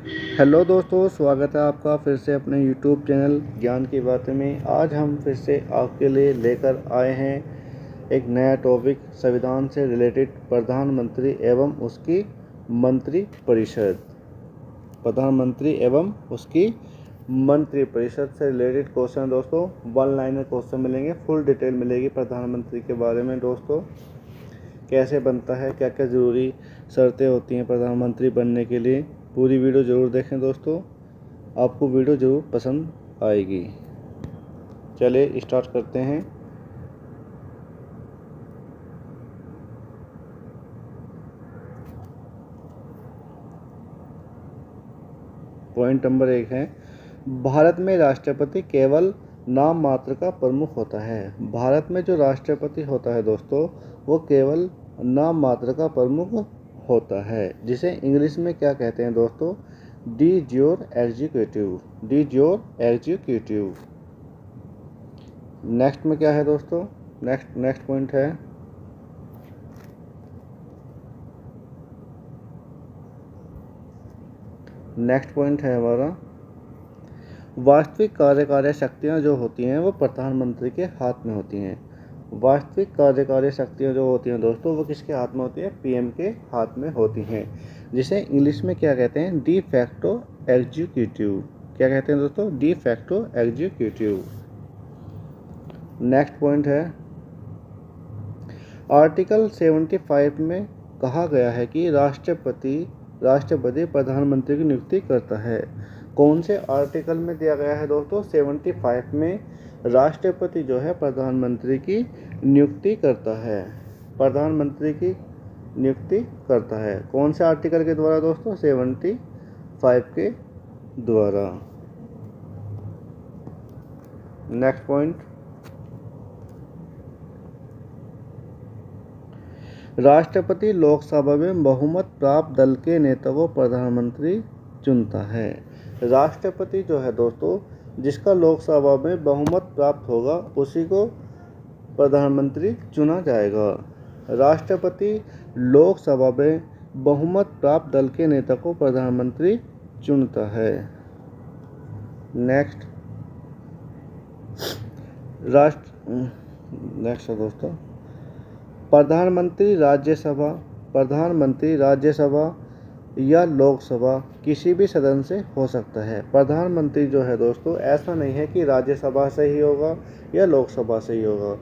Hello दोस्तों, स्वागत है आपका फिर से अपने यूट्यूब चैनल ज्ञान की बातें में। आज हम फिर से आपके लिए लेकर आए हैं एक नया टॉपिक, संविधान से रिलेटेड प्रधानमंत्री एवं उसकी मंत्रिपरिषद। प्रधानमंत्री एवं उसकी मंत्रिपरिषद से रिलेटेड क्वेश्चन दोस्तों, वन लाइनर क्वेश्चन मिलेंगे, फुल डिटेल मिलेगी प्रधानमंत्री के बारे में। दोस्तों कैसे बनता है, क्या क्या ज़रूरी शर्तें होती हैं प्रधानमंत्री बनने के लिए, पूरी वीडियो ज़रूर देखें दोस्तों, आपको वीडियो ज़रूर पसंद आएगी। चलिए स्टार्ट करते हैं। पॉइंट नंबर 1 है, भारत में राष्ट्रपति केवल नाम मात्र का प्रमुख होता है। भारत में जो राष्ट्रपति होता है दोस्तों, वो केवल नाम मात्र का प्रमुख होता है, जिसे इंग्लिश में क्या कहते हैं दोस्तों, D jure executive. D jure executive. Next में क्या है दोस्तों, नेक्स्ट पॉइंट है, नेक्स्ट पॉइंट है हमारा, वास्तविक कार्यकारी शक्तियाँ जो होती हैं वो प्रधानमंत्री के हाथ में होती हैं। वास्तविक कार्यकारी शक्तियाँ जो होती हैं दोस्तों, वो किसके हाथ में होती है, पीएम के हाथ में होती हैं, जिसे इंग्लिश में क्या कहते हैं, डी फैक्टो एग्जीक्यूटिव। क्या कहते हैं दोस्तों, de facto executive. Next point है, आर्टिकल 75 में कहा गया है कि राष्ट्रपति प्रधानमंत्री की नियुक्ति करता है। कौन से आर्टिकल में दिया गया है दोस्तों, 75 में राष्ट्रपति जो है प्रधानमंत्री की नियुक्ति करता है। प्रधानमंत्री की नियुक्ति करता है कौन से आर्टिकल के द्वारा दोस्तों, 75 के द्वारा। नेक्स्ट पॉइंट, राष्ट्रपति लोकसभा में बहुमत प्राप्त दल के नेता को प्रधानमंत्री चुनता है। राष्ट्रपति जो है दोस्तों, जिसका लोकसभा में बहुमत प्राप्त होगा उसी को प्रधानमंत्री चुना जाएगा। राष्ट्रपति लोकसभा में बहुमत प्राप्त दल के नेता को प्रधानमंत्री चुनता है। नेक्स्ट है दोस्तों, प्रधानमंत्री राज्यसभा या लोकसभा किसी भी सदन से हो सकता है। प्रधानमंत्री जो है दोस्तों, ऐसा नहीं है कि राज्यसभा से ही होगा या लोकसभा से ही होगा,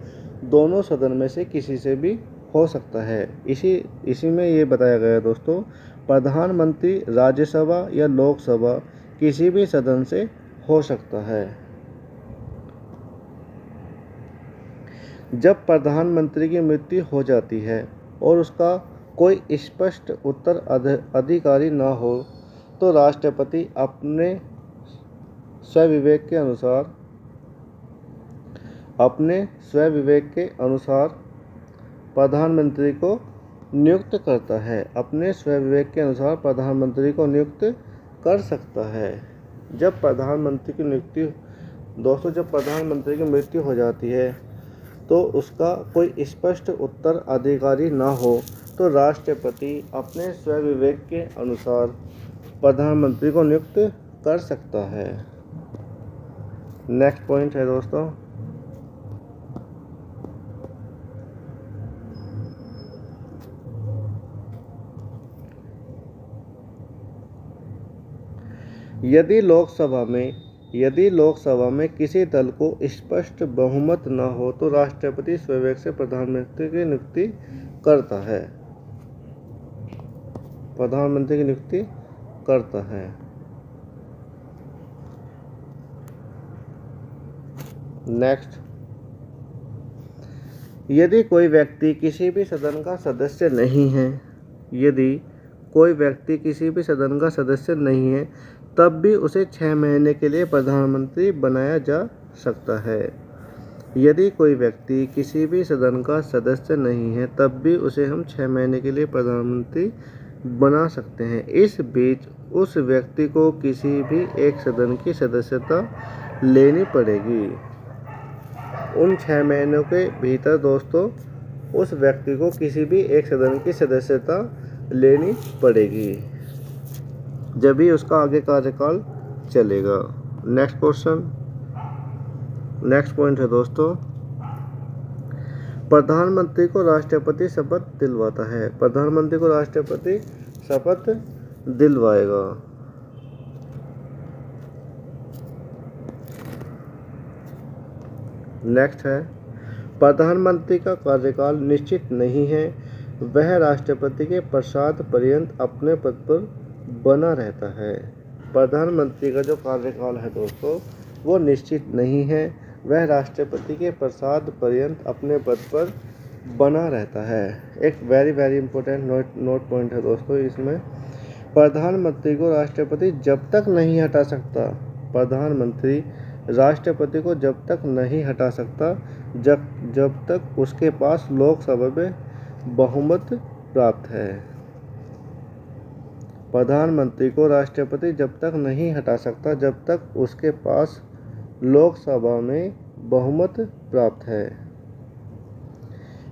दोनों सदन में से किसी से भी हो सकता है। इसी में ये बताया गया है दोस्तों, प्रधानमंत्री राज्यसभा या लोकसभा किसी भी सदन से हो सकता है। जब प्रधानमंत्री की मृत्यु हो जाती है और उसका कोई स्पष्ट उत्तराधिकारी न हो, तो राष्ट्रपति अपने स्वविवेक के अनुसार प्रधानमंत्री को नियुक्त करता है। अपने स्वविवेक के अनुसार प्रधानमंत्री को नियुक्त कर सकता है। जब प्रधानमंत्री की मृत्यु हो जाती है तो उसका कोई स्पष्ट उत्तराधिकारी ना हो, तो राष्ट्रपति अपने स्वविवेक के अनुसार प्रधानमंत्री को नियुक्त कर सकता है। नेक्स्ट पॉइंट है दोस्तों, यदि लोकसभा में किसी दल को स्पष्ट बहुमत न हो, तो राष्ट्रपति स्वविवेक से प्रधानमंत्री की नियुक्ति करता है। नेक्स्ट, यदि कोई व्यक्ति किसी भी सदन का सदस्य नहीं है, तब भी उसे 6 महीने के लिए प्रधानमंत्री बनाया जा सकता है। यदि कोई व्यक्ति किसी भी सदन का सदस्य नहीं है, तब भी उसे हम 6 महीने के लिए प्रधानमंत्री बना सकते हैं। इस बीच उस व्यक्ति को किसी भी एक सदन की सदस्यता लेनी पड़ेगी। उन 6 महीनों के भीतर दोस्तों उस व्यक्ति को किसी भी एक सदन की सदस्यता लेनी पड़ेगी। जब ही उसका आगे कार्यकाल चलेगा। नेक्स्ट क्वेश्चन, नेक्स्ट पॉइंट है दोस्तों, प्रधानमंत्री को राष्ट्रपति शपथ दिलवाता है। प्रधानमंत्री को राष्ट्रपति शपथ दिलवाएगा। नेक्स्ट है, प्रधानमंत्री का कार्यकाल निश्चित नहीं है, वह राष्ट्रपति के प्रसाद पर्यंत अपने पद पर बना रहता है। प्रधानमंत्री का जो कार्यकाल है दोस्तों वो निश्चित नहीं है, वह राष्ट्रपति के प्रसाद पर्यंत अपने पद पर बना रहता है। एक वेरी इंपॉर्टेंट नोट पॉइंट है दोस्तों इसमें, प्रधानमंत्री को राष्ट्रपति जब तक नहीं हटा सकता, प्रधानमंत्री राष्ट्रपति को जब तक नहीं हटा सकता जब तक उसके पास लोकसभा में बहुमत प्राप्त है। प्रधानमंत्री को राष्ट्रपति जब तक नहीं हटा सकता जब तक उसके पास लोकसभा में बहुमत प्राप्त है।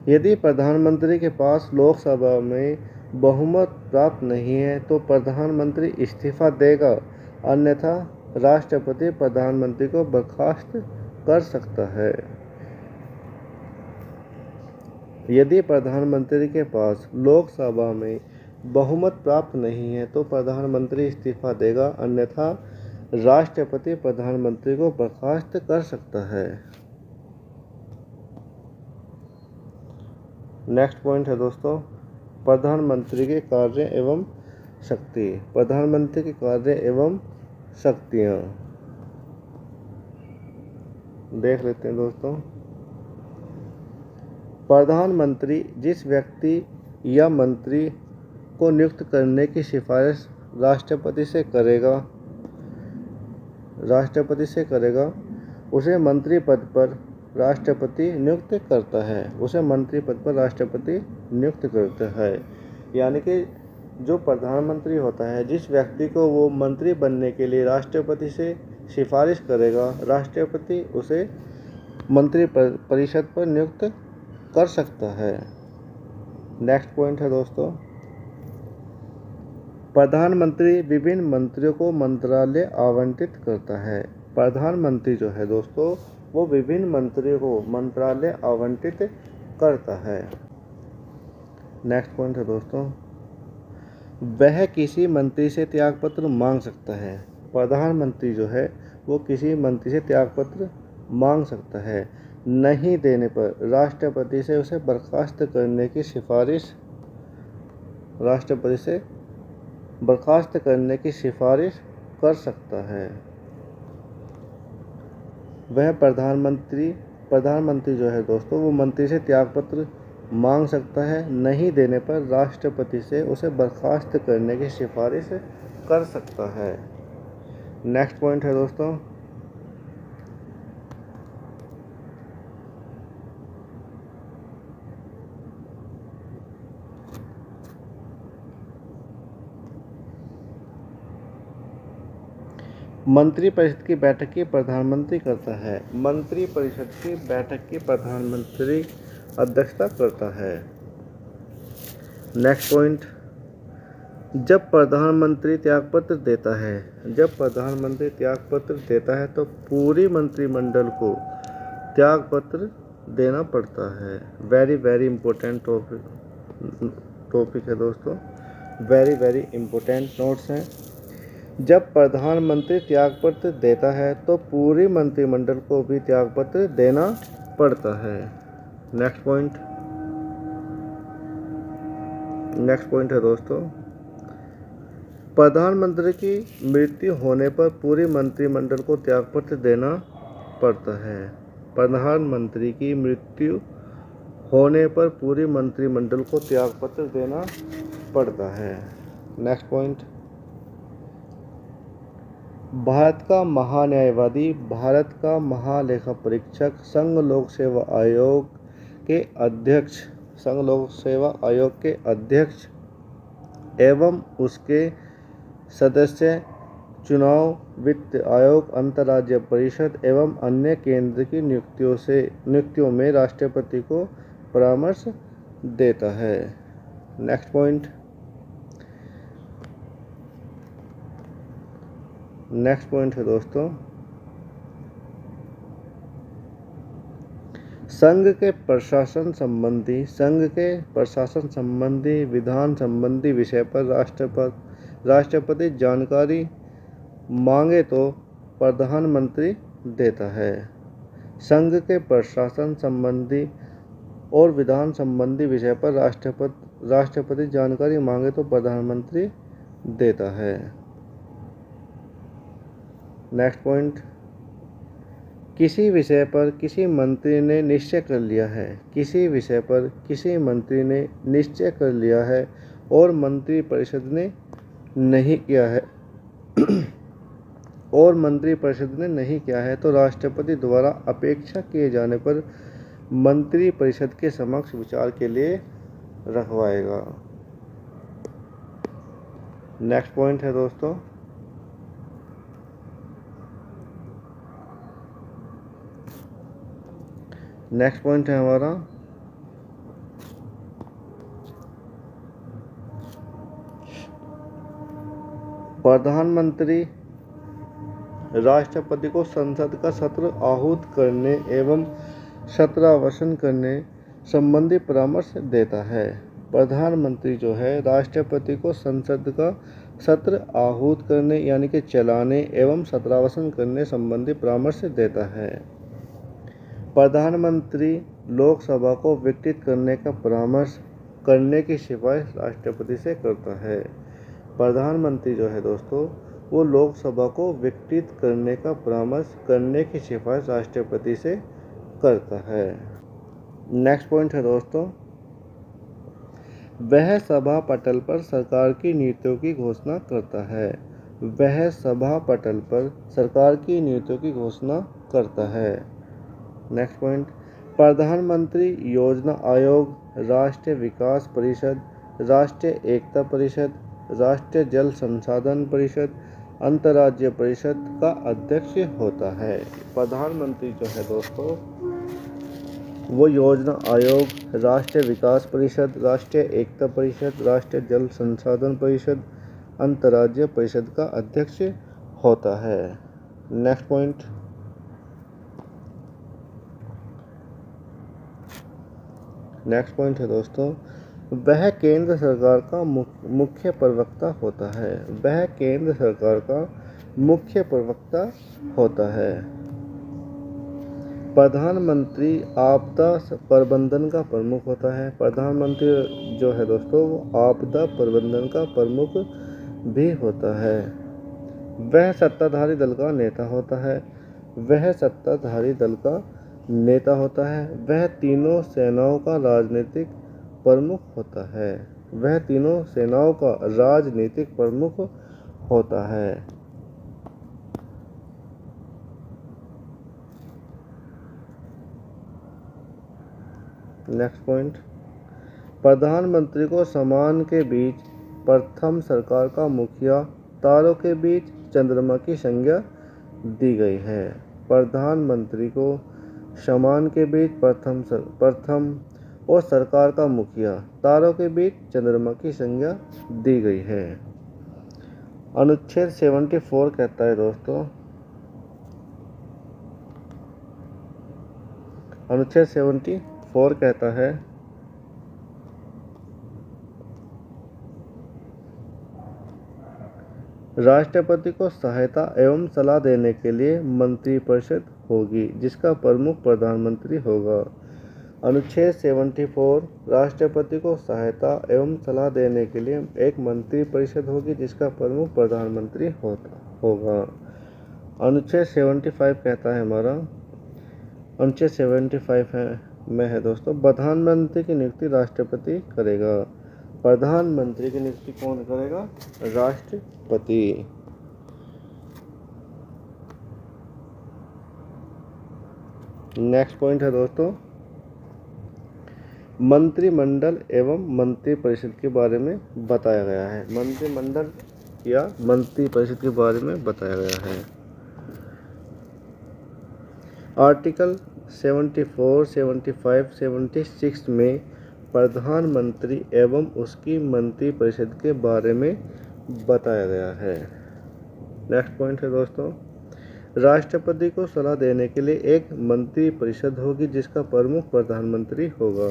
यदि प्रधानमंत्री के पास लोकसभा में बहुमत प्राप्त नहीं है तो प्रधानमंत्री इस्तीफा देगा, अन्यथा राष्ट्रपति प्रधानमंत्री को बर्खास्त कर सकता है। यदि प्रधानमंत्री के पास लोकसभा में बहुमत प्राप्त नहीं है तो प्रधानमंत्री इस्तीफा देगा, अन्यथा राष्ट्रपति प्रधानमंत्री को बर्खास्त कर सकता है। नेक्स्ट पॉइंट है दोस्तों, प्रधानमंत्री के कार्य एवं शक्ति। प्रधानमंत्री के कार्य एवं शक्तियाँ देख लेते हैं दोस्तों। प्रधानमंत्री जिस व्यक्ति या मंत्री को नियुक्त करने की सिफारिश राष्ट्रपति से करेगा, उसे मंत्री पद पर राष्ट्रपति नियुक्त करता है। उसे मंत्री पद पर राष्ट्रपति नियुक्त करता है। यानी कि जो प्रधानमंत्री होता है, जिस व्यक्ति को वो मंत्री बनने के लिए राष्ट्रपति से सिफारिश करेगा, राष्ट्रपति उसे मंत्री परिषद पर नियुक्त कर सकता है। नेक्स्ट पॉइंट है दोस्तों, प्रधानमंत्री विभिन्न मंत्रियों को मंत्रालय आवंटित करता है। प्रधानमंत्री जो है दोस्तों वो विभिन्न मंत्रियों को मंत्रालय आवंटित करता है। नेक्स्ट पॉइंट है दोस्तों, वह किसी मंत्री से त्यागपत्र मांग सकता है। प्रधानमंत्री जो है वो किसी मंत्री से त्यागपत्र मांग सकता है। नहीं देने पर राष्ट्रपति से उसे बर्खास्त करने की सिफारिश कर सकता है। वह प्रधानमंत्री जो है दोस्तों वो मंत्री से त्यागपत्र मांग सकता है। नहीं देने पर राष्ट्रपति से उसे बर्खास्त करने की सिफारिश कर सकता है। नेक्स्ट पॉइंट है दोस्तों, मंत्रिपरिषद की बैठक की प्रधानमंत्री करता है। मंत्रिपरिषद की बैठक की प्रधानमंत्री अध्यक्षता करता है। नेक्स्ट पॉइंट, जब प्रधानमंत्री त्यागपत्र देता है तो पूरी मंत्रिमंडल को त्यागपत्र देना पड़ता है। वेरी इंपॉर्टेंट टॉपिक है दोस्तों, वेरी इंपॉर्टेंट नोट्स हैं। जब प्रधानमंत्री त्यागपत्र देता है तो पूरी मंत्रिमंडल को भी त्यागपत्र देना पड़ता है। नेक्स्ट पॉइंट है दोस्तों, प्रधानमंत्री की मृत्यु होने पर पूरी मंत्रिमंडल को त्यागपत्र देना पड़ता है। प्रधानमंत्री की मृत्यु होने पर पूरी मंत्रिमंडल को त्यागपत्र देना पड़ता है। नेक्स्ट पॉइंट, भारत का महान्यायवादी, भारत का महालेखा परीक्षक, संघ लोक सेवा आयोग के अध्यक्ष एवं उसके सदस्य चुनाव, वित्त आयोग, अंतर्राज्यीय परिषद एवं अन्य केंद्र की नियुक्तियों में राष्ट्रपति को परामर्श देता है। नेक्स्ट पॉइंट, नेक्स्ट पॉइंट है दोस्तों, संघ के प्रशासन संबंधी विधान संबंधी विषय पर राष्ट्रपति जानकारी मांगे तो प्रधानमंत्री देता है। संघ के प्रशासन संबंधी और विधान संबंधी विषय पर राष्ट्रपति जानकारी मांगे तो प्रधानमंत्री देता है। नेक्स्ट पॉइंट, किसी विषय पर किसी मंत्री ने निश्चय कर लिया है। किसी विषय पर किसी मंत्री ने निश्चय कर लिया है और मंत्रिपरिषद ने नहीं किया है तो राष्ट्रपति द्वारा अपेक्षा किए जाने पर मंत्रिपरिषद के समक्ष विचार के लिए रखवाएगा। नेक्स्ट पॉइंट है दोस्तों, नेक्स्ट पॉइंट है हमारा प्रधानमंत्री राष्ट्रपति को संसद का सत्र आहूत करने एवं सत्रावसान करने संबंधी परामर्श देता है। प्रधानमंत्री जो है राष्ट्रपति को संसद का सत्र आहूत करने यानी कि चलाने एवं सत्रावसान करने संबंधी परामर्श देता है। प्रधानमंत्री लोकसभा को विघटित करने का परामर्श करने की सिफारिश राष्ट्रपति से करता है। प्रधानमंत्री जो है दोस्तों वो लोकसभा को विघटित करने का परामर्श करने की सिफारिश राष्ट्रपति से करता है। नेक्स्ट पॉइंट है दोस्तों, वह सभा पटल पर सरकार की नीतियों की घोषणा करता है। वह सभा पटल पर सरकार की नीतियों की घोषणा करता है। नेक्स्ट पॉइंट, प्रधानमंत्री योजना आयोग, राष्ट्रीय विकास परिषद, राष्ट्रीय एकता परिषद, राष्ट्रीय जल संसाधन परिषद, अंतर्राज्यीय परिषद का अध्यक्ष होता है। प्रधानमंत्री जो है दोस्तों वो योजना आयोग, राष्ट्रीय विकास परिषद, राष्ट्रीय एकता परिषद, राष्ट्रीय जल संसाधन परिषद, अंतर्राज्यीय परिषद का अध्यक्ष होता है। नेक्स्ट पॉइंट, है दोस्तों, वह केंद्र सरकार का मुख्य प्रवक्ता होता है। वह केंद्र सरकार का मुख्य प्रवक्ता होता है। प्रधानमंत्री आपदा प्रबंधन का प्रमुख होता है। प्रधानमंत्री जो है दोस्तों वो आपदा प्रबंधन का प्रमुख भी होता है। वह सत्ताधारी दल का नेता होता है। वह तीनों सेनाओं का राजनीतिक प्रमुख होता है। नेक्स्ट पॉइंट, प्रधानमंत्री को सम्मान के बीच प्रथम सरकार का मुखिया, तारों के बीच चंद्रमा की संज्ञा दी गई है। प्रधानमंत्री को सम्मान के बीच प्रथम और सरकार का मुखिया, तारों के बीच चंद्रमा की संज्ञा दी गई है। अनुच्छेद 74 कहता है दोस्तों, अनुच्छेद 74 कहता है राष्ट्रपति को सहायता एवं सलाह देने के लिए मंत्रिपरिषद होगी जिसका प्रमुख प्रधानमंत्री होगा। अनुच्छेद 74 राष्ट्रपति को सहायता एवं सलाह देने के लिए एक मंत्रिपरिषद होगी जिसका प्रमुख प्रधानमंत्री होगा। अनुच्छेद 75 कहता है हमारा, अनुच्छेद 75 में है दोस्तों, प्रधानमंत्री की नियुक्ति राष्ट्रपति करेगा। प्रधानमंत्री की नियुक्ति कौन करेगा? राष्ट्रपति। नेक्स्ट पॉइंट है दोस्तों, मंत्रिमंडल एवं मंत्रिपरिषद के बारे में बताया गया है। मंत्रिमंडल या मंत्रिपरिषद के बारे में बताया गया है। आर्टिकल 74, 75, 76 में प्रधानमंत्री एवं उसकी मंत्रिपरिषद के बारे में बताया गया है। नेक्स्ट पॉइंट है दोस्तों, राष्ट्रपति को सलाह देने के लिए एक मंत्री परिषद होगी जिसका प्रमुख प्रधानमंत्री होगा।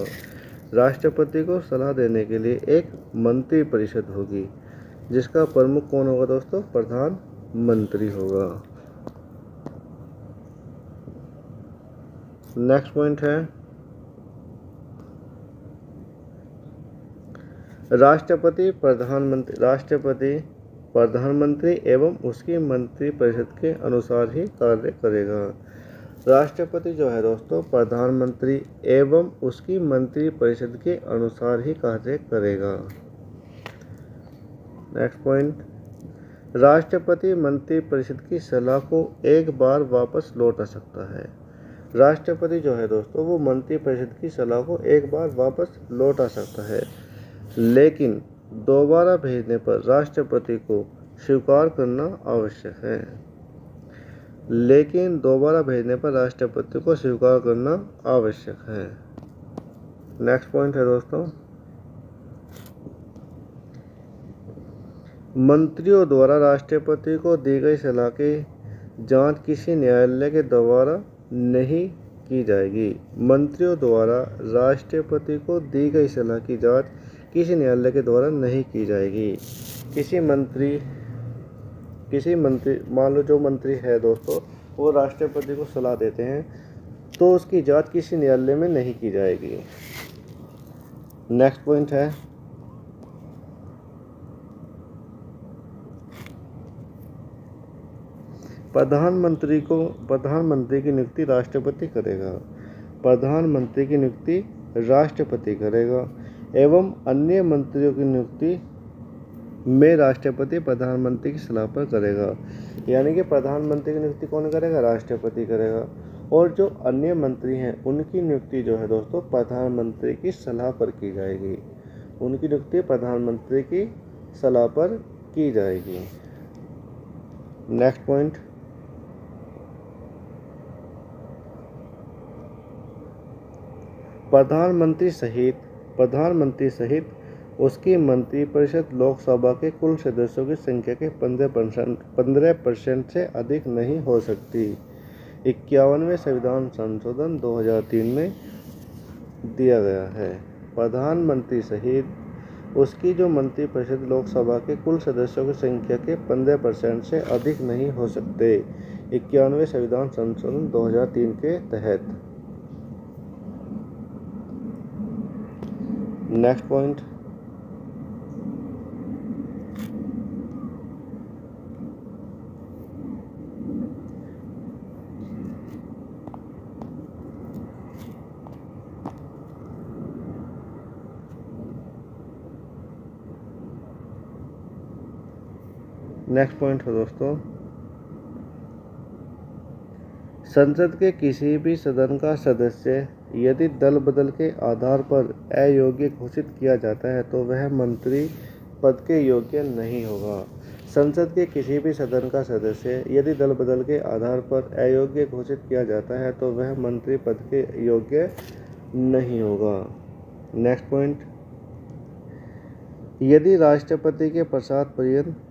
राष्ट्रपति को सलाह देने के लिए एक मंत्री परिषद होगी जिसका प्रमुख कौन होगा दोस्तों? प्रधानमंत्री होगा। नेक्स्ट पॉइंट है, राष्ट्रपति प्रधानमंत्री एवं उसकी मंत्री परिषद के अनुसार ही कार्य करेगा। राष्ट्रपति जो है दोस्तों प्रधानमंत्री एवं उसकी मंत्री परिषद के अनुसार ही कार्य करेगा। नेक्स्ट पॉइंट, राष्ट्रपति मंत्री परिषद की सलाह को एक बार वापस लौटा सकता है। राष्ट्रपति जो है दोस्तों वो मंत्री परिषद की सलाह को एक बार वापस लौटा सकता है, लेकिन दोबारा भेजने पर राष्ट्रपति को स्वीकार करना आवश्यक है। लेकिन दोबारा भेजने पर राष्ट्रपति को स्वीकार करना आवश्यक है। नेक्स्ट पॉइंट है दोस्तों, मंत्रियों द्वारा राष्ट्रपति को दी गई सलाह की जांच किसी न्यायालय के द्वारा नहीं की जाएगी। मंत्रियों द्वारा राष्ट्रपति को दी गई सलाह की जांच किसी न्यायालय के द्वारा नहीं की जाएगी। किसी मंत्री मान लो जो मंत्री है दोस्तों वो राष्ट्रपति को सलाह देते हैं तो उसकी जांच किसी न्यायालय में नहीं की जाएगी। नेक्स्ट पॉइंट है, प्रधानमंत्री की नियुक्ति राष्ट्रपति करेगा। प्रधानमंत्री की नियुक्ति राष्ट्रपति करेगा एवं अन्य मंत्रियों की नियुक्ति में राष्ट्रपति प्रधानमंत्री की सलाह पर करेगा। यानी कि प्रधानमंत्री की नियुक्ति कौन करेगा? राष्ट्रपति करेगा। और जो अन्य मंत्री हैं उनकी नियुक्ति जो है दोस्तों प्रधानमंत्री की सलाह पर की जाएगी। उनकी नियुक्ति प्रधानमंत्री की सलाह पर की जाएगी। नेक्स्ट पॉइंट, प्रधानमंत्री सहित उसकी मंत्रिपरिषद लोकसभा के कुल सदस्यों की संख्या के 15% से अधिक नहीं हो सकती। 51वें संविधान संशोधन 2003 में दिया गया है। प्रधानमंत्री सहित उसकी जो मंत्रिपरिषद लोकसभा के कुल सदस्यों की संख्या के 15% से अधिक नहीं हो सकते। 51वें संविधान संशोधन 2003 के तहत। नेक्स्ट पॉइंट, है दोस्तों, संसद के किसी भी सदन का सदस्य यदि दल बदल के आधार पर अयोग्य घोषित किया जाता है तो वह मंत्री पद के योग्य नहीं होगा। संसद के किसी भी सदन का सदस्य यदि दल बदल के आधार पर अयोग्य घोषित किया जाता है तो वह मंत्री पद के योग्य नहीं होगा। नेक्स्ट पॉइंट, यदि राष्ट्रपति के पश्चात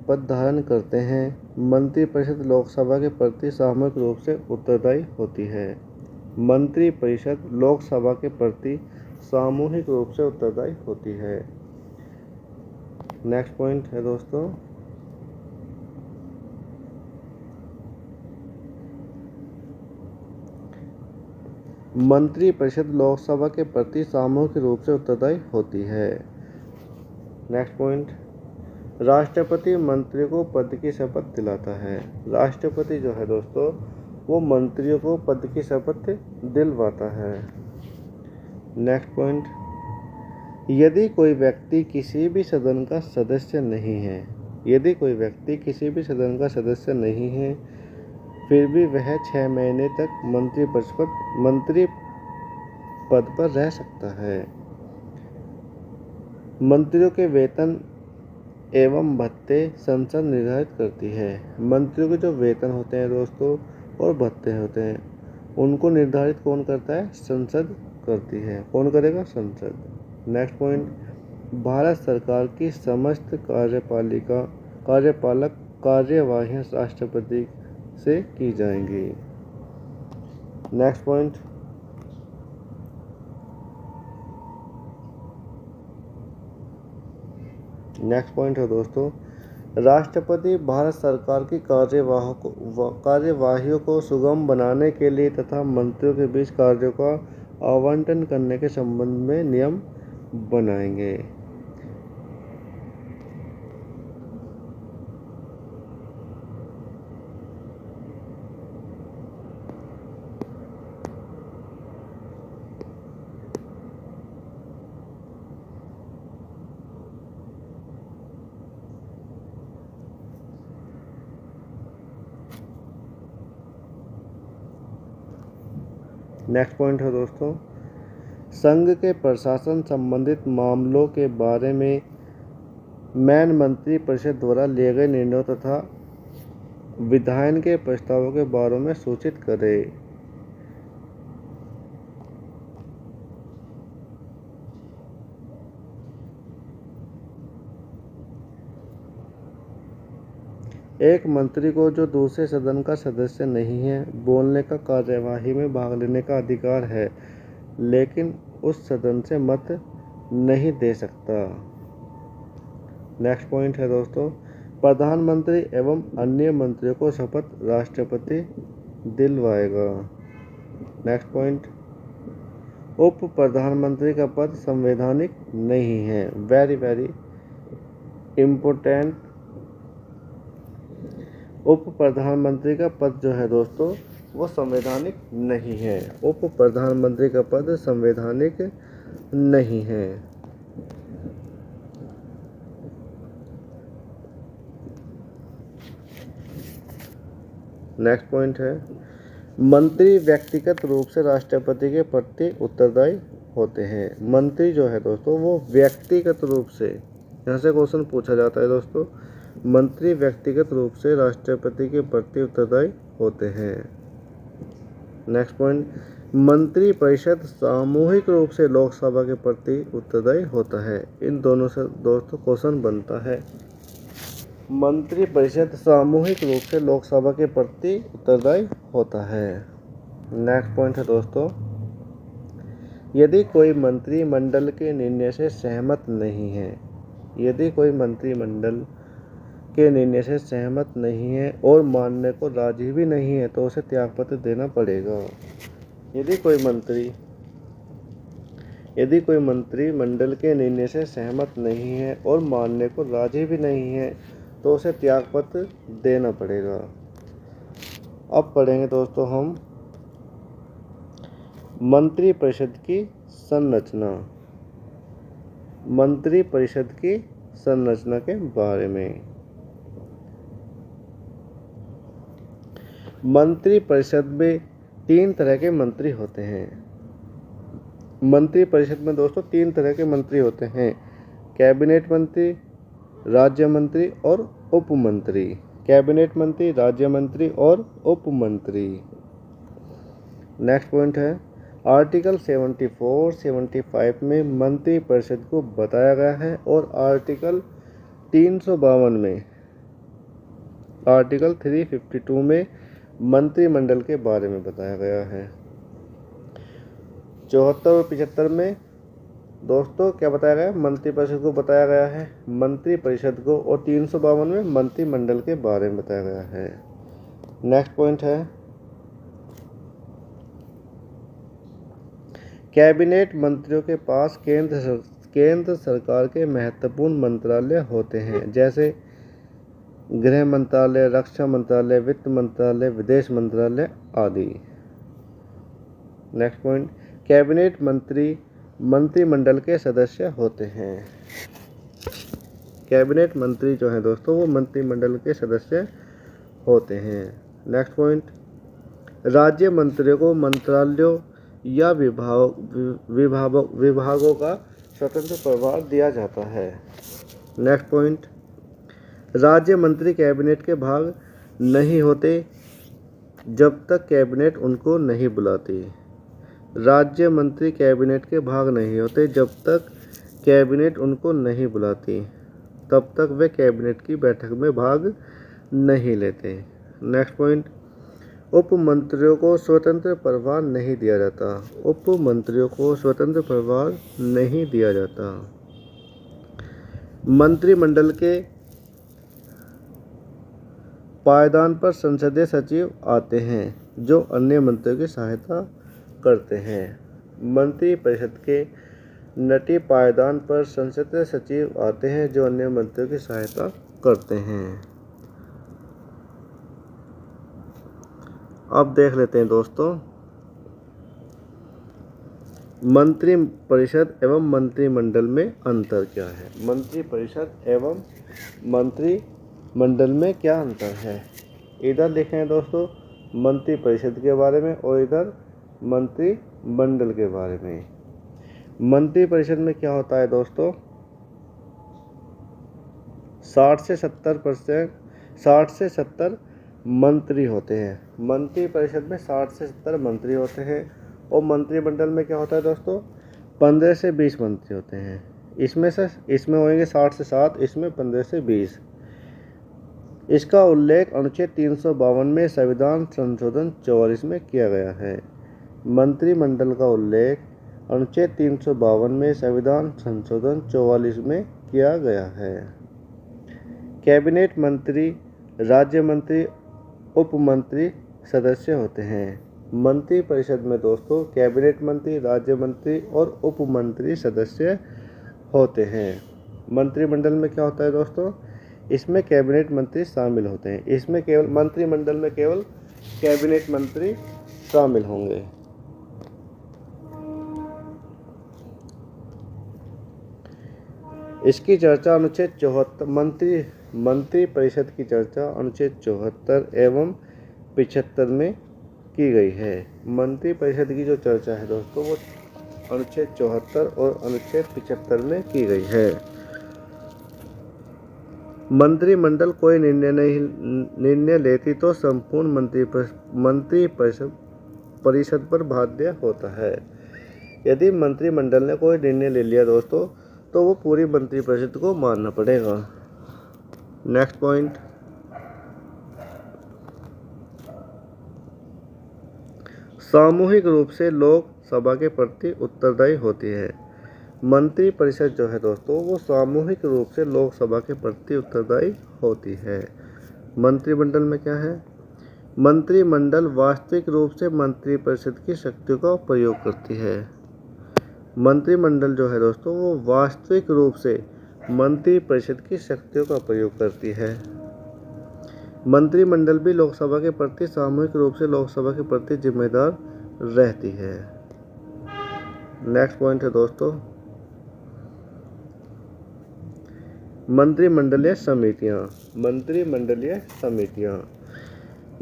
पद धारण करते हैं मंत्रिपरिषद लोकसभा के प्रति सामूहिक रूप से उत्तरदायी होती है। मंत्रिपरिषद लोकसभा के प्रति सामूहिक रूप से उत्तरदायी होती है। नेक्स्ट पॉइंट है दोस्तों, मंत्रिपरिषद लोकसभा के प्रति सामूहिक रूप से उत्तरदायी होती है। नेक्स्ट पॉइंट, राष्ट्रपति मंत्री को पद की शपथ दिलाता है। राष्ट्रपति जो है दोस्तों वो मंत्रियों को पद की शपथ दिलवाता है। नेक्स्ट पॉइंट, यदि कोई व्यक्ति किसी भी सदन का सदस्य नहीं है, यदि कोई व्यक्ति किसी भी सदन का सदस्य नहीं है फिर भी वह 6 महीने तक मंत्री पद पर रह सकता है। मंत्रियों के वेतन एवं भत्ते संसद निर्धारित करती है। मंत्रियों के जो वेतन होते हैं दोस्तों और भत्ते होते हैं उनको निर्धारित कौन करता है? संसद करती है। कौन करेगा? संसद। नेक्स्ट पॉइंट, भारत सरकार की समस्त कार्यपालक कार्यवाहियाँ राष्ट्रपति से की जाएंगी। नेक्स्ट पॉइंट, है दोस्तों, राष्ट्रपति भारत सरकार की कार्यवाहियों को सुगम बनाने के लिए तथा मंत्रियों के बीच कार्यों का आवंटन करने के संबंध में नियम बनाएंगे। नेक्स्ट पॉइंट है दोस्तों, संघ के प्रशासन संबंधित मामलों के बारे में मैन मंत्री परिषद द्वारा लिए गए निर्णयों तथा विधायन के प्रस्तावों के बारे में सूचित करे। एक मंत्री को जो दूसरे सदन का सदस्य नहीं है बोलने का, कार्यवाही में भाग लेने का अधिकार है, लेकिन उस सदन से मत नहीं दे सकता। नेक्स्ट पॉइंट है दोस्तों, प्रधानमंत्री एवं अन्य मंत्रियों को शपथ राष्ट्रपति दिलवाएगा। नेक्स्ट पॉइंट, उप प्रधानमंत्री का पद संवैधानिक नहीं है। वेरी वेरी इम्पोर्टेंट, उप प्रधानमंत्री का पद जो है दोस्तों वो संवैधानिक नहीं है। उप प्रधानमंत्री का पद संवैधानिक नहीं है। नेक्स्ट पॉइंट है, मंत्री व्यक्तिगत रूप से राष्ट्रपति के प्रति उत्तरदायी होते हैं। मंत्री जो है दोस्तों वो व्यक्तिगत रूप से, यहाँ से क्वेश्चन पूछा जाता है दोस्तों, मंत्री व्यक्तिगत रूप से राष्ट्रपति के प्रति उत्तरदायी होते हैं। नेक्स्ट पॉइंट, मंत्री परिषद सामूहिक रूप से लोकसभा के प्रति उत्तरदायी होता है। इन दोनों से दोस्तों क्वेश्चन बनता है। मंत्री परिषद सामूहिक रूप से लोकसभा के प्रति उत्तरदायी होता है। नेक्स्ट पॉइंट है दोस्तों, यदि कोई मंत्रिमंडल के निर्णय से सहमत नहीं है, यदि कोई मंत्रिमंडल के निर्णय से सहमत नहीं है और मानने को राजी भी नहीं है तो उसे त्यागपत्र देना पड़ेगा। यदि कोई मंत्रिमंडल के निर्णय से सहमत नहीं है और मानने को राजी भी नहीं है तो उसे त्यागपत्र देना पड़ेगा। अब पढ़ेंगे दोस्तों हम मंत्री परिषद की संरचना, मंत्री परिषद की संरचना के बारे में। मंत्री परिषद में 3 तरह के मंत्री होते हैं। मंत्री परिषद में दोस्तों 3 तरह के मंत्री होते हैं, कैबिनेट मंत्री, राज्य मंत्री और उप मंत्री। कैबिनेट मंत्री, राज्य मंत्री और उप मंत्री। नेक्स्ट पॉइंट है, आर्टिकल 74, 75 में मंत्री परिषद को बताया गया है और आर्टिकल 352 में, आर्टिकल 352 में मंत्रिमंडल के बारे में बताया गया है। 74 और 75 में दोस्तों क्या बताया गया, मंत्री परिषद को बताया गया है, मंत्री परिषद को, और 352 में मंत्रिमंडल के बारे में बताया गया है। नेक्स्ट पॉइंट है, कैबिनेट मंत्रियों के पास केंद्र सरकार के महत्वपूर्ण मंत्रालय होते हैं, जैसे गृह मंत्रालय, रक्षा मंत्रालय, वित्त मंत्रालय, विदेश मंत्रालय आदि। नेक्स्ट पॉइंट, कैबिनेट मंत्री मंत्रिमंडल के सदस्य होते हैं। कैबिनेट मंत्री जो हैं दोस्तों वो मंत्रिमंडल के सदस्य होते हैं। नेक्स्ट पॉइंट, राज्य मंत्रियों को मंत्रालयों या विभागों का स्वतंत्र प्रभार दिया जाता है। नेक्स्ट पॉइंट, राज्य मंत्री कैबिनेट के भाग नहीं होते जब तक कैबिनेट उनको नहीं बुलाती। राज्य मंत्री कैबिनेट के भाग नहीं होते जब तक कैबिनेट उनको नहीं बुलाती, तब तक वे कैबिनेट की बैठक में भाग नहीं लेते। नेक्स्ट पॉइंट, उप मंत्रियों को स्वतंत्र प्रभार नहीं दिया जाता। उप मंत्रियों को स्वतंत्र प्रभार नहीं दिया जाता। मंत्रिमंडल के पायदान पर संसदीय सचिव आते हैं जो अन्य मंत्रियों की सहायता करते हैं। मंत्रिपरिषद के नटी पायदान पर संसदीय सचिव आते हैं जो अन्य मंत्रियों की सहायता करते हैं। अब देख लेते हैं दोस्तों, मंत्रिपरिषद एवं मंत्रिमंडल में अंतर क्या है। मंत्रिपरिषद एवं मंत्रिमंडल में क्या अंतर है, इधर लिखे हैं दोस्तों मंत्रिपरिषद के बारे में और इधर मंत्रिमंडल के बारे में। मंत्रिपरिषद में क्या होता है दोस्तों, 60 से 70 मंत्री होते हैं। मंत्रिपरिषद में 60 से 70 मंत्री होते हैं और मंत्रिमंडल में क्या होता है दोस्तों, 15 से 20 मंत्री होते हैं। इसमें होंगे 60 से 7, इसमें 15 से 20। इसका उल्लेख अनुच्छेद 352 में संविधान संशोधन 44 में किया गया है। मंत्रिमंडल का उल्लेख अनुच्छेद 352 में संविधान संशोधन 44 में किया गया है। कैबिनेट मंत्री, राज्य मंत्री, उप मंत्री सदस्य होते हैं। मंत्रिपरिषद में दोस्तों कैबिनेट मंत्री, राज्य मंत्री और उप मंत्री सदस्य होते हैं। मंत्रिमंडल में क्या होता है दोस्तों, इसमें कैबिनेट मंत्री शामिल होते हैं। इसमें केवल मंत्रिमंडल में केवल कैबिनेट मंत्री शामिल होंगे। इसकी चर्चा अनुच्छेद 74 मंत्रिपरिषद की चर्चा अनुच्छेद 74 एवं 75 में की गई है। मंत्रिपरिषद की जो चर्चा है दोस्तों वो अनुच्छेद 74 और अनुच्छेद 75 में की गई है। मंत्रिमंडल कोई निर्णय लेती तो संपूर्ण मंत्रिपरिषद पर बाध्य होता है। यदि मंत्रिमंडल ने कोई निर्णय ले लिया दोस्तों तो वो पूरी मंत्रिपरिषद को मानना पड़ेगा। नेक्स्ट पॉइंट, सामूहिक रूप से लोकसभा के प्रति उत्तरदायी होती है। मंत्रिपरिषद जो है दोस्तों वो सामूहिक रूप से लोकसभा के प्रति उत्तरदायी होती है। मंत्रिमंडल में क्या है, मंत्रिमंडल वास्तविक रूप से मंत्रिपरिषद की शक्तियों का प्रयोग करती है। मंत्रिमंडल जो है दोस्तों वो वास्तविक रूप से मंत्रिपरिषद की शक्तियों का प्रयोग करती है। मंत्रिमंडल भी लोकसभा के प्रति सामूहिक रूप से लोकसभा के प्रति जिम्मेदार रहती है। नेक्स्ट पॉइंट है दोस्तों, मंत्रिमंडलीय समितियां। मंत्रिमंडलीय समितियां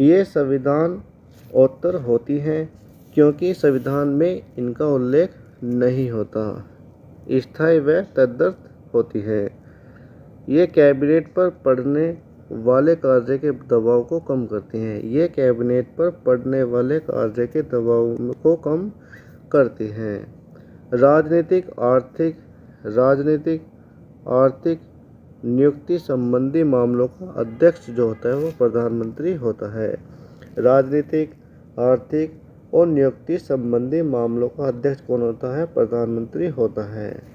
ये संविधानोत्तर होती हैं क्योंकि संविधान में इनका उल्लेख नहीं होता। स्थायी व तदर्थ होती है। ये कैबिनेट पर पड़ने वाले कार्य के दबाव को कम करती हैं। ये कैबिनेट पर पड़ने वाले कार्य के दबाव को कम करती हैं। राजनीतिक आर्थिक नियुक्ति संबंधी मामलों का अध्यक्ष जो होता है वो प्रधानमंत्री होता है। राजनीतिक, आर्थिक और नियुक्ति संबंधी मामलों का अध्यक्ष कौन होता है, प्रधानमंत्री होता है।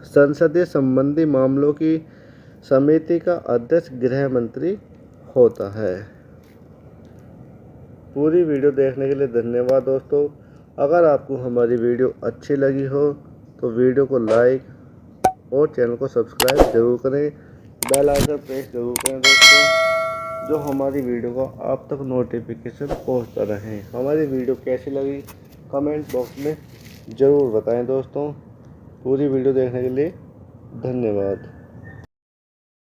संसदीय संबंधी मामलों की समिति का अध्यक्ष गृह मंत्री होता है। पूरी वीडियो देखने के लिए धन्यवाद दोस्तों। अगर आपको हमारी वीडियो अच्छी लगी हो तो वीडियो को लाइक और चैनल को सब्सक्राइब जरूर करें, बेल आइकन प्रेस जरूर करें दोस्तों, जो हमारी वीडियो को आप तक नोटिफिकेशन पहुंचता रहे। हमारी वीडियो कैसी लगी कमेंट बॉक्स में ज़रूर बताएं दोस्तों। पूरी वीडियो देखने के लिए धन्यवाद।